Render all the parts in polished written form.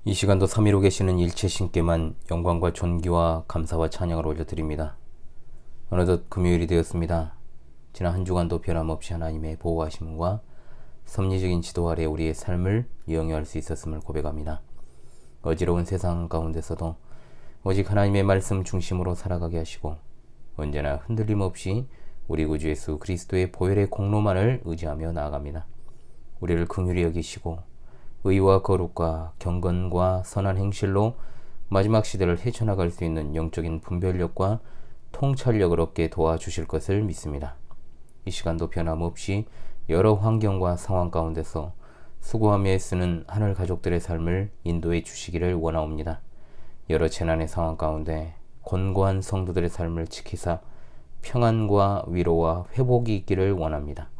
이 시간도 삼위로 계시는 일체 신께만 영광과 존귀와 감사와 찬양을 올려드립니다. 어느덧 금요일이 되었습니다. 지난 한 주간도 변함없이 하나님의 보호하심과 섭리적인 지도 아래 우리의 삶을 영위할 수 있었음을 고백합니다. 어지러운 세상 가운데서도 오직 하나님의 말씀 중심으로 살아가게 하시고 언제나 흔들림 없이 우리 구주 예수 그리스도의 보혈의 공로만을 의지하며 나아갑니다. 우리를 긍휼히 여기시고 의와 거룩과 경건과 선한 행실로 마지막 시대를 헤쳐나갈 수 있는 영적인 분별력과 통찰력을 얻게 도와주실 것을 믿습니다. 이 시간도 변함없이 여러 환경과 상황 가운데서 수고하며 애쓰는 하늘 가족들의 삶을 인도해 주시기를 원하옵니다. 여러 재난의 상황 가운데 곤고한 성도들의 삶을 지키사 평안과 위로와 회복이 있기를 원합니다.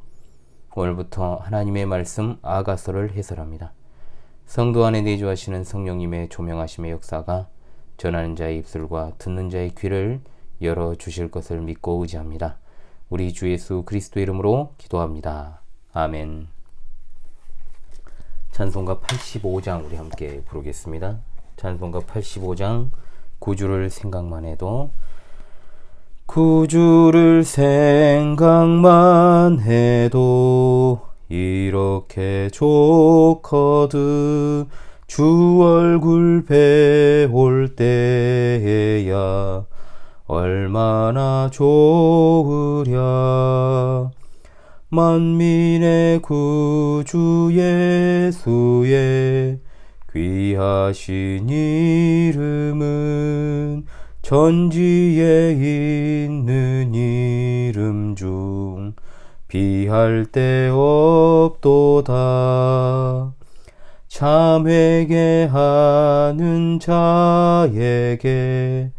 오늘부터 하나님의 말씀 아가서를 해설합니다. 성도 안에 내주하시는 성령님의 조명하심의 역사가 전하는 자의 입술과 듣는 자의 귀를 열어주실 것을 믿고 의지합니다. 우리 주 예수 그리스도 이름으로 기도합니다. 아멘. 찬송가 85장 우리 함께 부르겠습니다. 찬송가 85장 구주를 생각만 해도 구주를 생각만 해도 이렇게 좋거든 주 얼굴 배울 때야 얼마나 좋으랴. 만민의 구주 예수의 귀하신 이름은 전지에 있는 이름 중 비할 데 없도다. 참 회개하는 자에게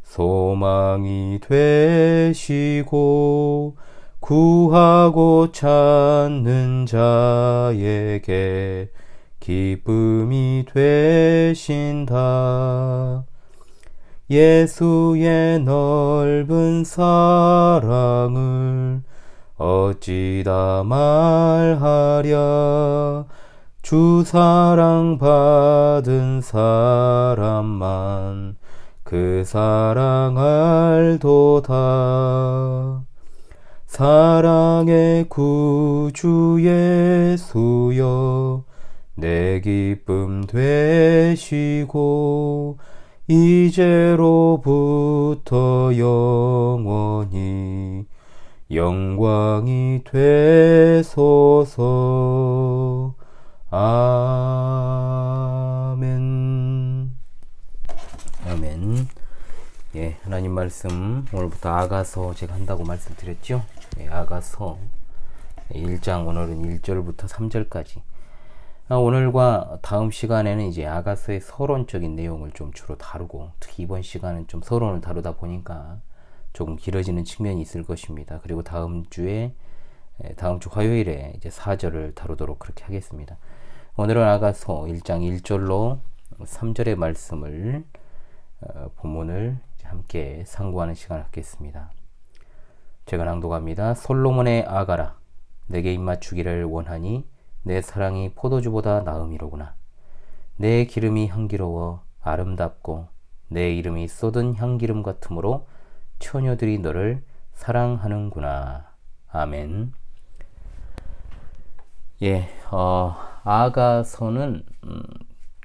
소망이 되시고 구하고 찾는 자에게 기쁨이 되신다. 예수의 넓은 사랑을 어찌다 말하랴. 주 사랑 받은 사람만 그 사랑 알도다. 사랑의 구주 예수여 내 기쁨 되시고 이제로부터 영원히 영광이 되소서. 아멘. 아멘. 예, 하나님 말씀 오늘부터 아가서 제가 한다고 말씀드렸죠. 예, 아가서 1장 오늘은 1절부터 3절까지. 오늘과 다음 시간에는 이제 아가서의 서론적인 내용을 좀 주로 다루고, 특히 이번 시간은 좀 서론을 다루다 보니까 조금 길어지는 측면이 있을 것입니다. 그리고 다음 주 화요일에 이제 4절을 다루도록 그렇게 하겠습니다. 오늘은 아가서 1장 1절로 3절의 말씀을 본문을 함께 상고하는 시간을 갖겠습니다. 제가 낭독합니다. 솔로몬의 아가라, 내게 입맞추기를 원하니 내 사랑이 포도주보다 나음이로구나. 내 기름이 향기로워 아름답고 내 이름이 쏟은 향기름 같으므로 처녀들이 너를 사랑하는구나. 아멘. 예, 아가서는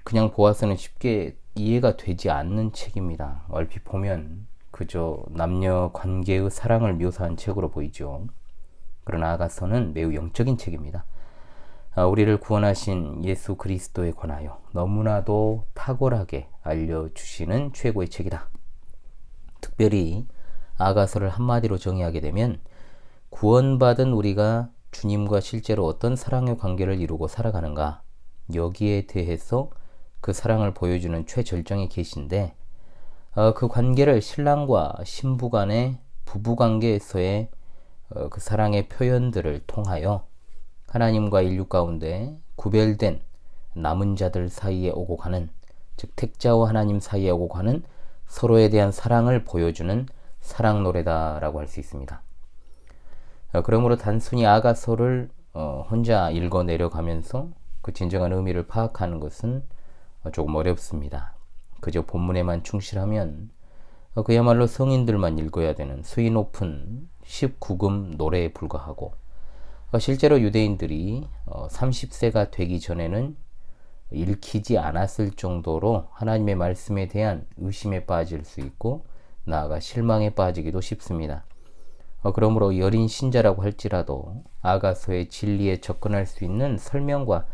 그냥 보아서는 쉽게 이해가 되지 않는 책입니다. 얼핏 보면 그저 남녀 관계의 사랑을 묘사한 책으로 보이죠. 그러나 아가서는 매우 영적인 책입니다. 우리를 구원하신 예수 그리스도에 관하여 너무나도 탁월하게 알려주시는 최고의 책이다. 특별히 아가서를 한마디로 정의하게 되면 구원받은 우리가 주님과 실제로 어떤 사랑의 관계를 이루고 살아가는가, 여기에 대해서 그 사랑을 보여주는 최절정의 계시인데, 그 관계를 신랑과 신부 간의 부부관계에서의 그 사랑의 표현들을 통하여 하나님과 인류 가운데 구별된 남은 자들 사이에 오고 가는, 즉 택자와 하나님 사이에 오고 가는 서로에 대한 사랑을 보여주는 사랑 노래다라고 할 수 있습니다. 그러므로 단순히 아가서를 혼자 읽어 내려가면서 그 진정한 의미를 파악하는 것은 조금 어렵습니다. 그저 본문에만 충실하면 그야말로 성인들만 읽어야 되는 수위 높은 19금 노래에 불과하고, 실제로 유대인들이 30세가 되기 전에는 읽히지 않았을 정도로 하나님의 말씀에 대한 의심에 빠질 수 있고 나아가 실망에 빠지기도 쉽습니다. 그러므로 여린 신자라고 할지라도 아가서의 진리에 접근할 수 있는 설명과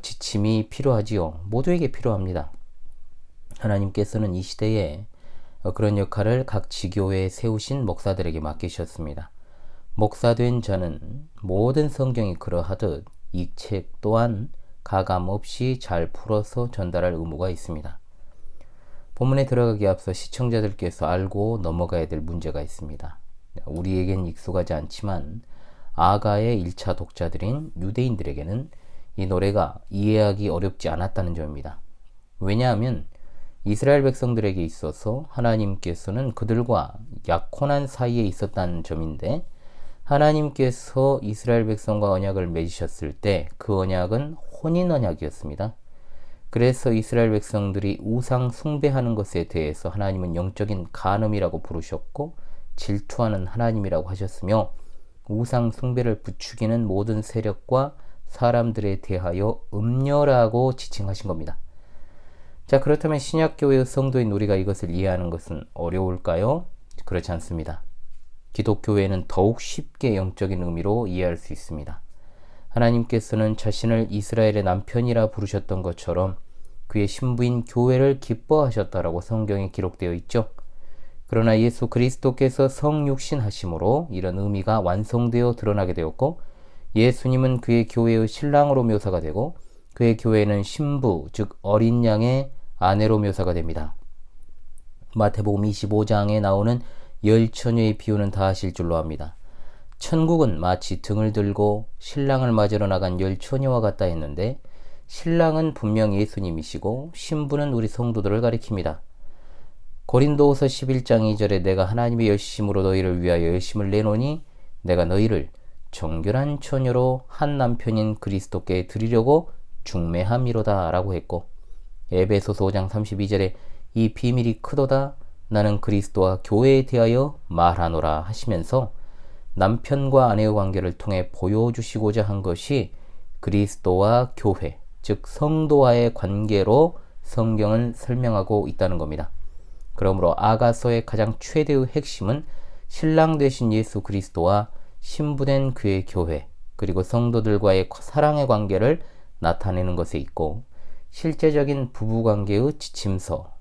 지침이 필요하지요. 모두에게 필요합니다. 하나님께서는 이 시대에 그런 역할을 각 지교회에 세우신 목사들에게 맡기셨습니다. 목사된 자는 모든 성경이 그러하듯 이 책 또한 가감 없이 잘 풀어서 전달할 의무가 있습니다. 본문에 들어가기 앞서 시청자들께서 알고 넘어가야 될 문제가 있습니다. 우리에겐 익숙하지 않지만 아가의 1차 독자들인 유대인들에게는 이 노래가 이해하기 어렵지 않았다는 점입니다. 왜냐하면 이스라엘 백성들에게 있어서 하나님께서는 그들과 약혼한 사이에 있었다는 점인데, 하나님께서 이스라엘 백성과 언약을 맺으셨을 때 그 언약은 혼인 언약이었습니다. 그래서 이스라엘 백성들이 우상 숭배하는 것에 대해서 하나님은 영적인 간음이라고 부르셨고 질투하는 하나님이라고 하셨으며, 우상 숭배를 부추기는 모든 세력과 사람들에 대하여 음녀라고 지칭하신 겁니다. 자, 그렇다면 신약교회의 성도인 우리가 이것을 이해하는 것은 어려울까요? 그렇지 않습니다. 기독교회는 더욱 쉽게 영적인 의미로 이해할 수 있습니다. 하나님께서는 자신을 이스라엘의 남편이라 부르셨던 것처럼 그의 신부인 교회를 기뻐하셨다라고 성경에 기록되어 있죠. 그러나 예수 그리스도께서 성육신하심으로 이런 의미가 완성되어 드러나게 되었고, 예수님은 그의 교회의 신랑으로 묘사가 되고 그의 교회는 신부, 즉 어린 양의 아내로 묘사가 됩니다. 마태복음 25장에 나오는 열 처녀의 비유는 다 아실 줄로 압니다. 천국은 마치 등을 들고 신랑을 맞으러 나간 열 처녀와 같다 했는데, 신랑은 분명 예수님이시고 신부는 우리 성도들을 가리킵니다. 고린도후서 11장 2절에 내가 하나님의 열심으로 너희를 위하여 열심을 내노니 내가 너희를 정결한 처녀로 한 남편인 그리스도께 드리려고 중매함이로다 라고 했고, 에베소서 5장 32절에 이 비밀이 크도다 나는 그리스도와 교회에 대하여 말하노라 하시면서 남편과 아내의 관계를 통해 보여주시고자 한 것이 그리스도와 교회, 즉 성도와의 관계로 성경은 설명하고 있다는 겁니다. 그러므로 아가서의 가장 최대의 핵심은 신랑 되신 예수 그리스도와 신부된 그의 교회, 그리고 성도들과의 사랑의 관계를 나타내는 것에 있고, 실제적인 부부관계의 지침서,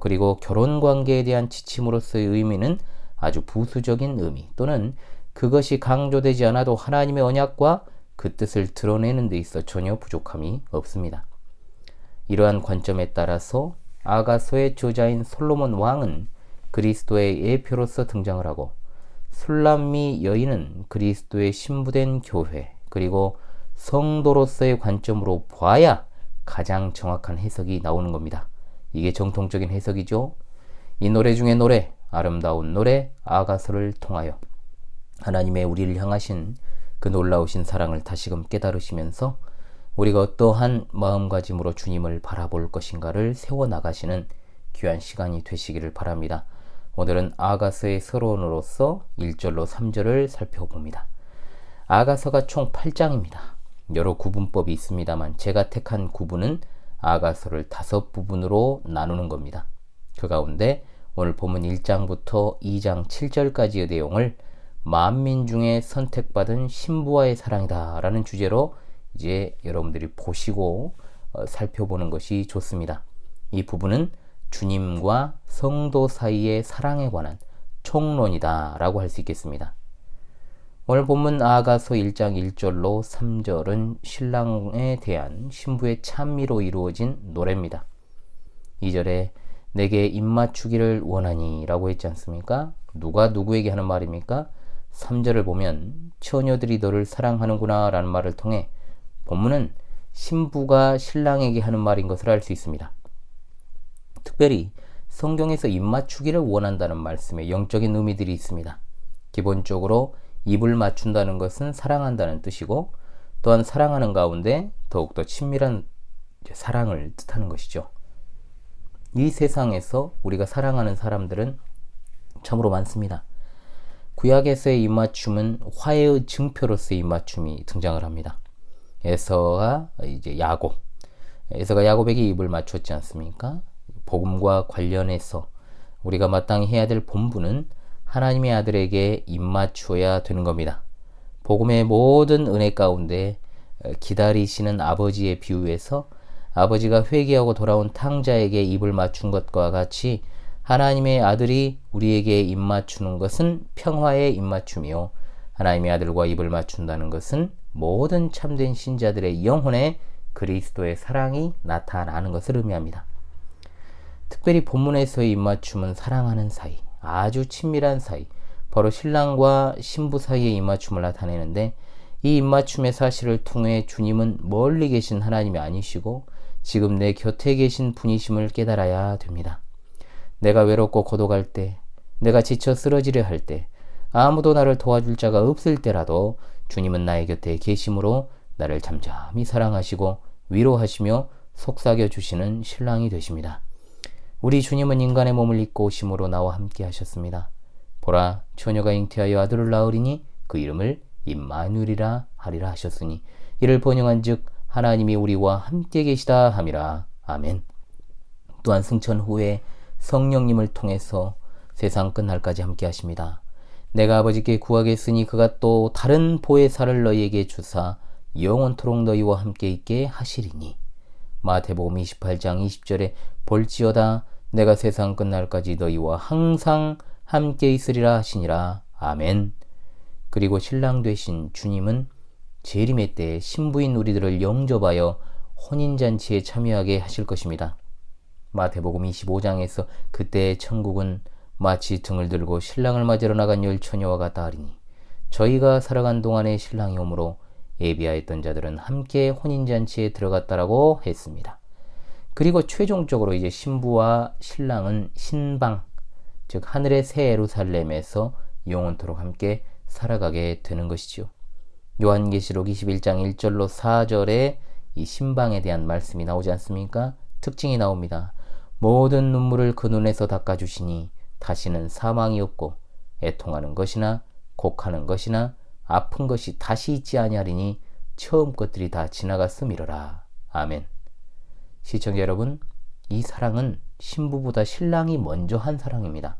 그리고 결혼관계에 대한 지침으로서의 의미는 아주 부수적인 의미, 또는 그것이 강조되지 않아도 하나님의 언약과 그 뜻을 드러내는 데 있어 전혀 부족함이 없습니다. 이러한 관점에 따라서 아가서의 저자인 솔로몬 왕은 그리스도의 예표로서 등장을 하고, 술람미 여인은 그리스도의 신부된 교회, 그리고 성도로서의 관점으로 봐야 가장 정확한 해석이 나오는 겁니다. 이게 정통적인 해석이죠. 이 노래 중에 노래, 아름다운 노래 아가서를 통하여 하나님의 우리를 향하신 그 놀라우신 사랑을 다시금 깨달으시면서 우리가 어떠한 마음가짐으로 주님을 바라볼 것인가를 세워나가시는 귀한 시간이 되시기를 바랍니다. 오늘은 아가서의 서론으로서 1절로 3절을 살펴봅니다. 아가서가 총 8장입니다. 여러 구분법이 있습니다만 제가 택한 구분은 아가서를 5부분으로 나누는 겁니다. 그 가운데 오늘 본문 1장부터 2장 7절까지의 내용을 만민 중에 선택받은 신부와의 사랑이다 라는 주제로 이제 여러분들이 보시고 살펴보는 것이 좋습니다. 이 부분은 주님과 성도 사이의 사랑에 관한 총론이다 라고 할 수 있겠습니다. 오늘 본문 아가서 1장 1절로 3절은 신랑에 대한 신부의 찬미로 이루어진 노래입니다. 2절에 내게 입맞추기를 원하니 라고 했지 않습니까? 누가 누구에게 하는 말입니까? 3절을 보면 처녀들이 너를 사랑하는구나 라는 말을 통해 본문은 신부가 신랑에게 하는 말인 것을 알 수 있습니다. 특별히 성경에서 입맞추기를 원한다는 말씀에 영적인 의미들이 있습니다. 기본적으로 입을 맞춘다는 것은 사랑한다는 뜻이고, 또한 사랑하는 가운데 더욱더 친밀한 사랑을 뜻하는 것이죠. 이 세상에서 우리가 사랑하는 사람들은 참으로 많습니다. 구약에서의 입맞춤은 화해의 증표로서의 입맞춤이 등장을 합니다. 에서가 야곱에게 입을 맞췄지 않습니까? 복음과 관련해서 우리가 마땅히 해야 될 본분은 하나님의 아들에게 입맞춰야 되는 겁니다. 복음의 모든 은혜 가운데 기다리시는 아버지의 비유에서 아버지가 회개하고 돌아온 탕자에게 입을 맞춘 것과 같이 하나님의 아들이 우리에게 입맞추는 것은 평화의 입맞춤이요, 하나님의 아들과 입을 맞춘다는 것은 모든 참된 신자들의 영혼에 그리스도의 사랑이 나타나는 것을 의미합니다. 특별히 본문에서의 입맞춤은 사랑하는 사이, 아주 친밀한 사이, 바로 신랑과 신부 사이의 입맞춤을 나타내는데, 이 입맞춤의 사실을 통해 주님은 멀리 계신 하나님이 아니시고 지금 내 곁에 계신 분이심을 깨달아야 됩니다. 내가 외롭고 고독할 때, 내가 지쳐 쓰러지려 할 때, 아무도 나를 도와줄 자가 없을 때라도 주님은 나의 곁에 계심으로 나를 잠잠히 사랑하시고 위로하시며 속삭여 주시는 신랑이 되십니다. 우리 주님은 인간의 몸을 입고 오심으로 나와 함께 하셨습니다. 보라, 처녀가 잉태하여 아들을 낳으리니 그 이름을 임마누엘이라 하리라 하셨으니 이를 번영한 즉 하나님이 우리와 함께 계시다 함이라. 아멘. 또한 승천 후에 성령님을 통해서 세상 끝날까지 함께 하십니다. 내가 아버지께 구하겠으니 그가 또 다른 보혜사를 너희에게 주사 영원토록 너희와 함께 있게 하시리니. 마태복음 28장 20절에 볼지어다 내가 세상 끝날까지 너희와 항상 함께 있으리라 하시니라. 아멘. 그리고 신랑 되신 주님은 재림의 때 신부인 우리들을 영접하여 혼인잔치에 참여하게 하실 것입니다. 마태복음 25장에서 그때의 천국은 마치 등을 들고 신랑을 맞으러 나간 열 처녀와 같다 하리니 저희가 살아간 동안의 신랑이 오므로 예비하였던 자들은 함께 혼인잔치에 들어갔다라고 했습니다. 그리고 최종적으로 이제 신부와 신랑은 신방, 즉 하늘의 새 예루살렘에서 영원토록 함께 살아가게 되는 것이죠. 요한계시록 21장 1절로 4절에 이 신방에 대한 말씀이 나오지 않습니까? 특징이 나옵니다. 모든 눈물을 그 눈에서 닦아주시니 다시는 사망이 없고 애통하는 것이나 곡하는 것이나 아픈 것이 다시 있지 아니하리니 처음 것들이 다 지나갔음이러라. 아멘. 시청자 여러분, 이 사랑은 신부보다 신랑이 먼저 한 사랑입니다.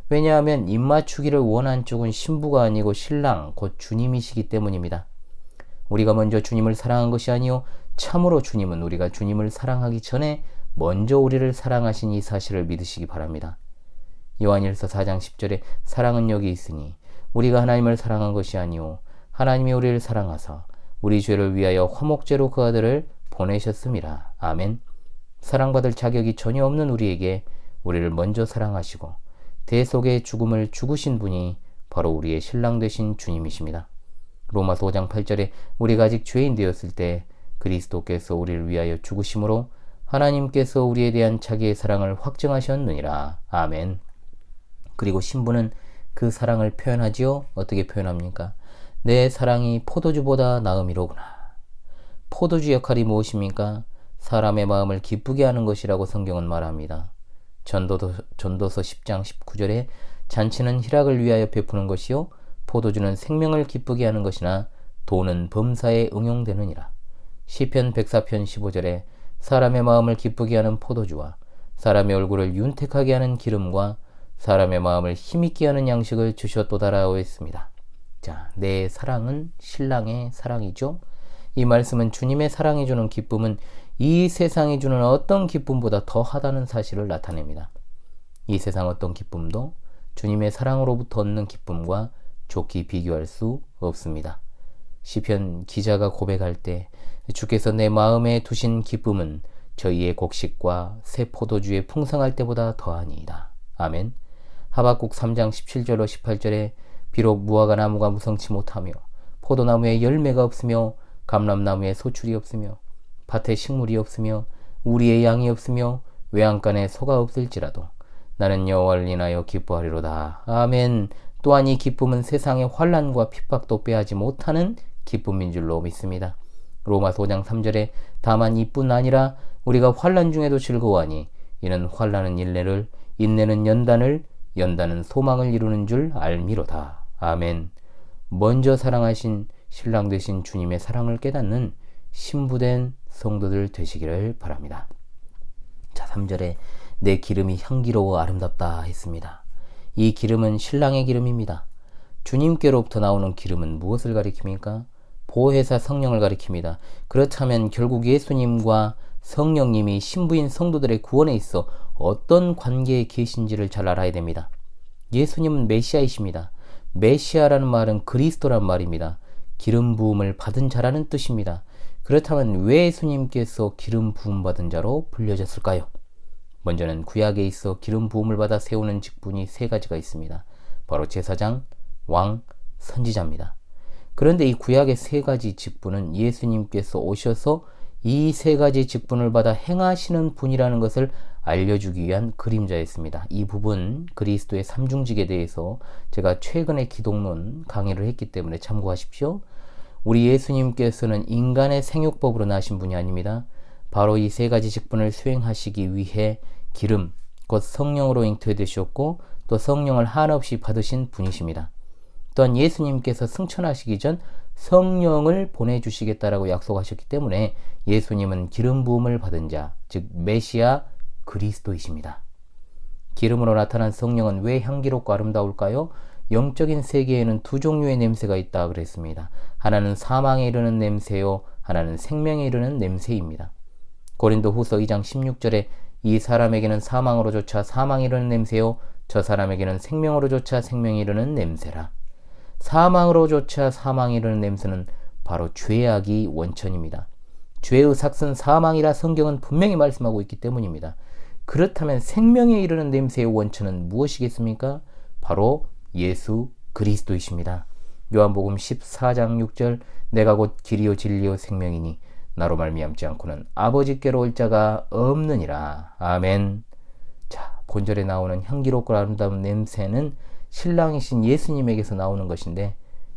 왜냐하면 입맞추기를 원한 쪽은 신부가 아니고 신랑, 곧 주님이시기 때문입니다. 우리가 먼저 주님을 사랑한 것이 아니요 참으로 주님은 우리가 주님을 사랑하기 전에 먼저 우리를 사랑하신 이 사실을 믿으시기 바랍니다. 요한일서 4장 10절에 사랑은 여기 있으니 우리가 하나님을 사랑한 것이 아니요 하나님이 우리를 사랑하사 우리 죄를 위하여 화목제로 그 아들을 보내셨음이라. 아멘. 사랑받을 자격이 전혀 없는 우리에게 우리를 먼저 사랑하시고 대속의 죽음을 죽으신 분이 바로 우리의 신랑 되신 주님이십니다. 로마서 5장 8절에 우리가 아직 죄인 되었을 때 그리스도께서 우리를 위하여 죽으심으로 하나님께서 우리에 대한 자기의 사랑을 확증하셨느니라. 아멘. 그리고 신부는 그 사랑을 표현하지요. 어떻게 표현합니까? 내 사랑이 포도주보다 나음이로구나. 포도주 역할이 무엇입니까? 사람의 마음을 기쁘게 하는 것이라고 성경은 말합니다. 전도서 10장 19절에 잔치는 희락을 위하여 베푸는 것이요 포도주는 생명을 기쁘게 하는 것이나 도는 범사에 응용되느니라. 시편 104편 15절에 사람의 마음을 기쁘게 하는 포도주와 사람의 얼굴을 윤택하게 하는 기름과 사람의 마음을 힘있게 하는 양식을 주셨도다라고 했습니다. 자, 내 사랑은 신랑의 사랑이죠. 이 말씀은 주님의 사랑이 주는 기쁨은 이 세상이 주는 어떤 기쁨보다 더하다는 사실을 나타냅니다. 이 세상 어떤 기쁨도 주님의 사랑으로부터 얻는 기쁨과 좋게 비교할 수 없습니다. 시편 기자가 고백할 때 주께서 내 마음에 두신 기쁨은 저희의 곡식과 새 포도주의 풍성할 때보다 더하니이다. 아멘. 하박국 3장 17절로 18절에 비록 무화과 나무가 무성치 못하며 포도나무에 열매가 없으며 감람나무에 소출이 없으며 밭에 식물이 없으며 우리의 양이 없으며 외양간에 소가 없을지라도 나는 여호와를 인하여 기뻐하리로다. 아멘. 또한 이 기쁨은 세상의 환난과 핍박도 빼하지 못하는 기쁨인 줄로 믿습니다. 로마서 5장 3절에 다만 이뿐 아니라 우리가 환난 중에도 즐거워하니 이는 환난은 인내를, 인내는 연단을, 연단은 소망을 이루는 줄 알미로다. 아멘. 먼저 사랑하신 신랑 되신 주님의 사랑을 깨닫는 신부된 성도들 되시기를 바랍니다. 자, 3절에 내 기름이 향기로워 아름답다 했습니다. 이 기름은 신랑의 기름입니다. 주님께로부터 나오는 기름은 무엇을 가리킵니까? 보혜사 성령을 가리킵니다. 그렇다면 결국 예수님과 성령님이 신부인 성도들의 구원에 있어 어떤 관계에 계신지를 잘 알아야 됩니다. 예수님은 메시아이십니다. 메시아라는 말은 그리스도란 말입니다. 기름 부음을 받은 자라는 뜻입니다. 그렇다면 왜 예수님께서 기름 부음 받은 자로 불려졌을까요? 먼저는 구약에 있어 기름 부음을 받아 세우는 직분이 세 가지가 있습니다. 바로 제사장, 왕, 선지자입니다. 그런데 이 구약의 세 가지 직분은 예수님께서 오셔서 이 세 가지 직분을 받아 행하시는 분이라는 것을 알려주기 위한 그림자였습니다. 이 부분 그리스도의 삼중직에 대해서 제가 최근에 기독론 강의를 했기 때문에 참고하십시오. 우리 예수님께서는 인간의 생육법으로 나신 분이 아닙니다. 바로 이 세 가지 직분을 수행하시기 위해 기름, 곧 성령으로 잉태되셨고 또 성령을 한없이 받으신 분이십니다. 또한 예수님께서 승천하시기 전 성령을 보내주시겠다라고 약속하셨기 때문에 예수님은 기름 부음을 받은 자, 즉 메시아 그리스도이십니다. 기름으로 나타난 성령은 왜 향기롭고 아름다울까요? 영적인 세계에는 두 종류의 냄새가 있다 그랬습니다. 하나는 사망에 이르는 냄새요, 하나는 생명에 이르는 냄새입니다. 고린도후서 2장 16절에 이 사람에게는 사망으로 조차 사망에 이르는 냄새요, 저 사람에게는 생명으로 조차 생명에 이르는 냄새라. 사망으로 조차 사망에 이르는 냄새는 바로 죄악이 원천입니다. 죄의 삭은 사망이라 성경은 분명히 말씀하고 있기 때문입니다. 그렇다면 생명에 이르는 냄새의 원천은 무엇이겠습니까? 바로 예수 그리스도이십니다. 요한복음 14장 6절 내가 곧 길이요 진리요 생명이니 나로 말미암지 않고는 아버지께로 올 자가 없느니라. 아멘. 자, 본절에 나오는 향기롭고 아름다운 냄새는 신랑이신 예수님에게서 나오는 것인데,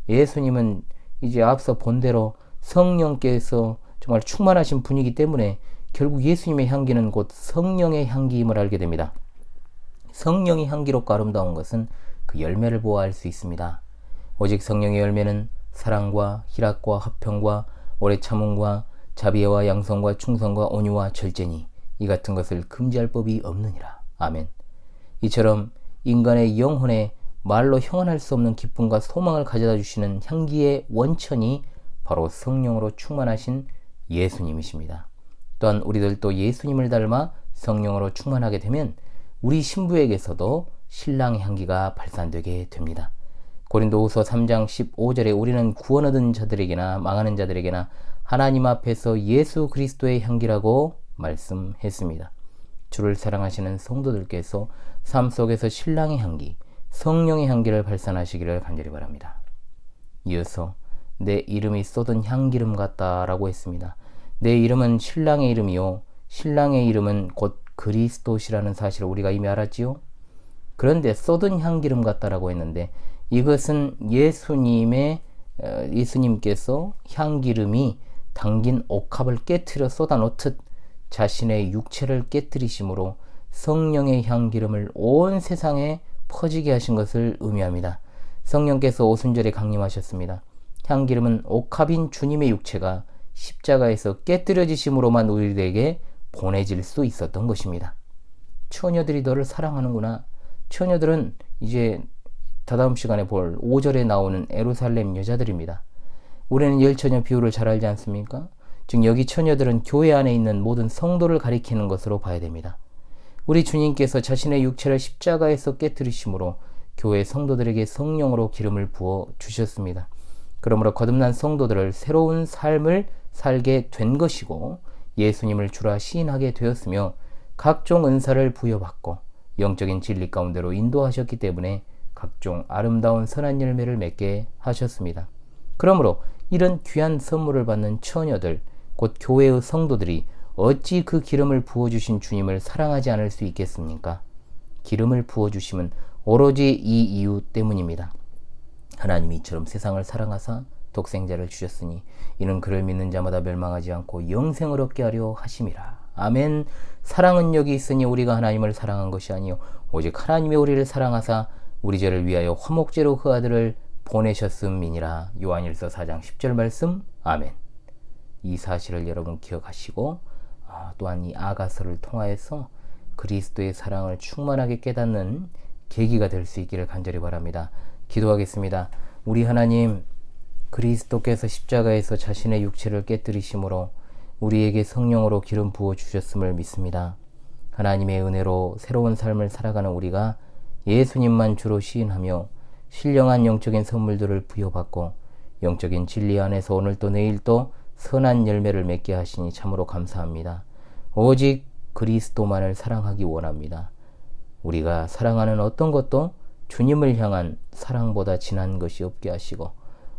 예수님은 이제 앞서 본 대로 성령께서 정말 충만하신 분이기 때문에 결국 예수님의 향기는 곧 성령의 향기임을 알게 됩니다. 성령이 향기롭고 아름다운 것은 그 열매를 보아 알 수 있습니다. 오직 성령의 열매는 사랑과 희락과 화평과 오래 참음과 자비와 양성과 충성과 온유와 절제니 이 같은 것을 금지할 법이 없느니라. 아멘. 이처럼 인간의 영혼에 말로 형언할 수 없는 기쁨과 소망을 가져다 주시는 향기의 원천이 바로 성령으로 충만하신 예수님이십니다. 또한 우리들도 예수님을 닮아 성령으로 충만하게 되면 우리 신부에게서도 신랑의 향기가 발산되게 됩니다. 고린도후서 3장 15절에 우리는 구원 얻은 자들에게나 망하는 자들에게나 하나님 앞에서 예수 그리스도의 향기라고 말씀했습니다. 주를 사랑하시는 성도들께서 삶 속에서 신랑의 향기, 성령의 향기를 발산하시기를 간절히 바랍니다. 이어서 내 이름이 쏟은 향기름 같다라고 했습니다. 내 이름은 신랑의 이름이요, 신랑의 이름은 곧 그리스도시라는 사실을 우리가 이미 알았지요. 그런데 쏟은 향기름 같다라고 했는데 이것은 예수님께서 향기름이 당긴 옥합을 깨트려 쏟아놓듯 자신의 육체를 깨뜨리심으로 성령의 향기름을 온 세상에 퍼지게 하신 것을 의미합니다. 성령께서 오순절에 강림하셨습니다. 향기름은 옥합인 주님의 육체가 십자가에서 깨뜨려지심으로만 우리에게 보내질 수 있었던 것입니다. 처녀들이 너를 사랑하는구나. 처녀들은 이제 다다음 시간에 볼 5절에 나오는 예루살렘 여자들입니다. 우리는 열처녀 비유를 잘 알지 않습니까? 즉 여기 처녀들은 교회 안에 있는 모든 성도를 가리키는 것으로 봐야 됩니다. 우리 주님께서 자신의 육체를 십자가에서 깨뜨리심으로 교회 성도들에게 성령으로 기름을 부어 주셨습니다. 그러므로 거듭난 성도들을 새로운 삶을 살게 된 것이고 예수님을 주라 시인하게 되었으며 각종 은사를 부여받고 영적인 진리 가운데로 인도하셨기 때문에 각종 아름다운 선한 열매를 맺게 하셨습니다. 그러므로 이런 귀한 선물을 받는 처녀들, 곧 교회의 성도들이 어찌 그 기름을 부어주신 주님을 사랑하지 않을 수 있겠습니까? 기름을 부어주심은 오로지 이 이유 때문입니다. 하나님이 이처럼 세상을 사랑하사 독생자를 주셨으니 이는 그를 믿는 자마다 멸망하지 않고 영생을 얻게 하려 하심이라. 아멘. 사랑은 여기 있으니 우리가 하나님을 사랑한 것이 아니요 오직 하나님이 우리를 사랑하사 우리 죄를 위하여 화목제로 그 아들을 보내셨음이니라. 요한일서 4장 10절 말씀. 아멘. 이 사실을 여러분 기억하시고 또한 이 아가서를 통하여서 그리스도의 사랑을 충만하게 깨닫는 계기가 될 수 있기를 간절히 바랍니다. 기도하겠습니다. 우리 하나님, 그리스도께서 십자가에서 자신의 육체를 깨뜨리심으로 우리에게 성령으로 기름 부어 주셨음을 믿습니다. 하나님의 은혜로 새로운 삶을 살아가는 우리가 예수님만 주로 시인하며 신령한 영적인 선물들을 부여받고 영적인 진리 안에서 오늘도 내일도 선한 열매를 맺게 하시니 참으로 감사합니다. 오직 그리스도만을 사랑하기 원합니다. 우리가 사랑하는 어떤 것도 주님을 향한 사랑보다 진한 것이 없게 하시고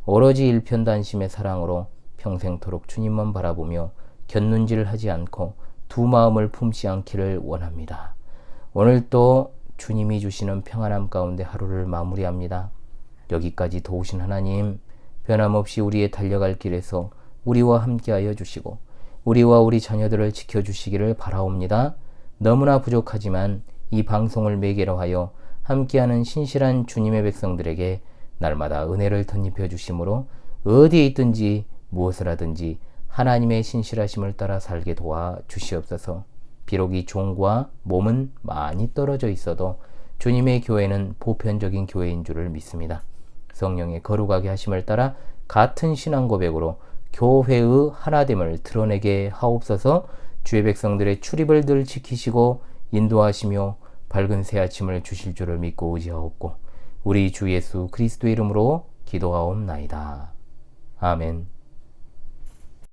오로지 일편단심의 사랑으로 평생토록 주님만 바라보며 곁눈질 하지 않고 두 마음을 품지 않기를 원합니다. 오늘 또 주님이 주시는 평안함 가운데 하루를 마무리합니다. 여기까지 도우신 하나님, 변함없이 우리의 달려갈 길에서 우리와 함께하여 주시고 우리와 우리 자녀들을 지켜주시기를 바라옵니다. 너무나 부족하지만 이 방송을 매개로 하여 함께하는 신실한 주님의 백성들에게 날마다 은혜를 덧입혀 주심으로 어디에 있든지 무엇을 하든지 하나님의 신실하심을 따라 살게 도와 주시옵소서. 비록 이 종과 몸은 많이 떨어져 있어도 주님의 교회는 보편적인 교회인 줄을 믿습니다. 성령의 거룩하게 하심을 따라 같은 신앙 고백으로 교회의 하나됨을 드러내게 하옵소서. 주의 백성들의 출입을 늘 지키시고 인도하시며 밝은 새 아침을 주실 줄을 믿고 의지하옵고 우리 주 예수 그리스도의 이름으로 기도하옵나이다. 아멘.